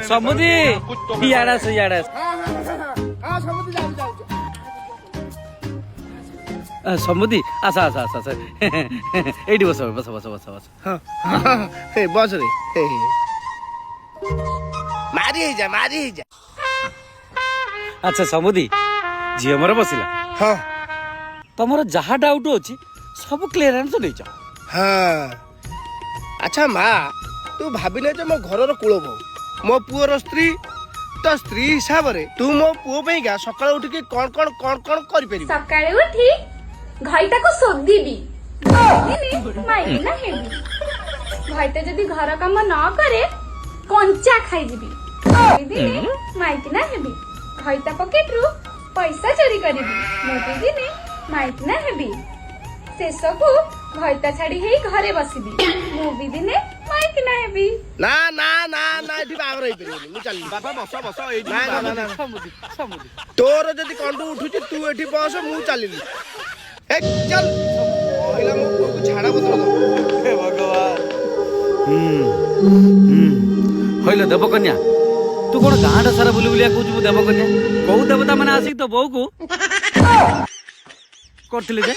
ସମୁଦି ଇଆଡେ ଆସ ଇଆଡେ ଆସ। ସମୁଦି ଆସ ଆସ ଆସ ଆସ ଏଇଠି ବସ ବସ ବସ ବସ ବସ। ବସ ରେ ମାରି ହେଇଯା ମାରି ହେଇଯା। ଆଚ୍ଛା ସମୁଦି ଝିଅ ମୋର ବସିଲା। ହଁ ତମର ଯାହା ଡାଉଟ ଅଛି ସବୁ କ୍ଲିୟରାନ୍ସ ନେଇଛ। ହଁ ଆଚ୍ଛା ମା ତୁ ଭାବିନେ ଯେ ମୋ ଘରର କୂଳ ବୋହୁ ମୋ ପୁଅର ସ୍ତ୍ରୀ ତ ସ୍ତ୍ରୀ ହିସାବରେ ତୁ ମୋ ପୁଅ ପାଇଁକା ସକାଳୁ ଉଠିକି କଣ କଣ କଣ କଣ କରିପାରିବୁ? ସକାଳେ ଉଠି ଘଇଟାକୁ ଶୋଧିବି, ମାଇକିନା ହେବି। ଘଇଟା ଯଦି ଘର କାମ ନ କରେ କଞ୍ଚା ଖାଇଯିବି, ଦିନେ ମାଇକିନା ହେବି। ଘଇଟା ପକେଟରୁ ପଇସା ଚୋରି କରିବି, ଦିନେ ମାଇକିନା ହେବି। ଶେଷକୁ ଘଇଟା ଛାଡି ହେଇ ଘରେ ବସିବି, ମୁଁ ବି ଦିନେ ମାଇକିନା ହେବି। ନା ନା ନା ନା ଏଠି ବାହାଘର ହେଇପାରିବନି, ମୁଁ ଚାଲିଲି। ବାପା ବସ ବସ ଏଇଠି। ନା, ନା, ନା, ନା। ସମୁଦି ସମୁଦି ତୋର ଯଦି କଣ୍ଡୁ ଉଠୁଛି ତୁ ଏଠି ବସ, ମୁଁ ଚାଲିଲି। ଏ ଚାଲ କହିଲା ମୋ ପୁଅକୁ ଝାଡା ପତ୍ର ଦବ। ହେ ଭଗବାନ। ହଇଲ ଦେବକନ୍ୟା ତୁ କଣ ଗାଁଟା ସାରା ବୁଲି ବୁଲିଆ କହୁଛୁ ମୁଁ ଦେବକନ୍ୟା? କୋଉ ଦେବତା ମାନେ ଆସିକି ତୋ ବୋଉକୁ କରିଥିଲି ଯେ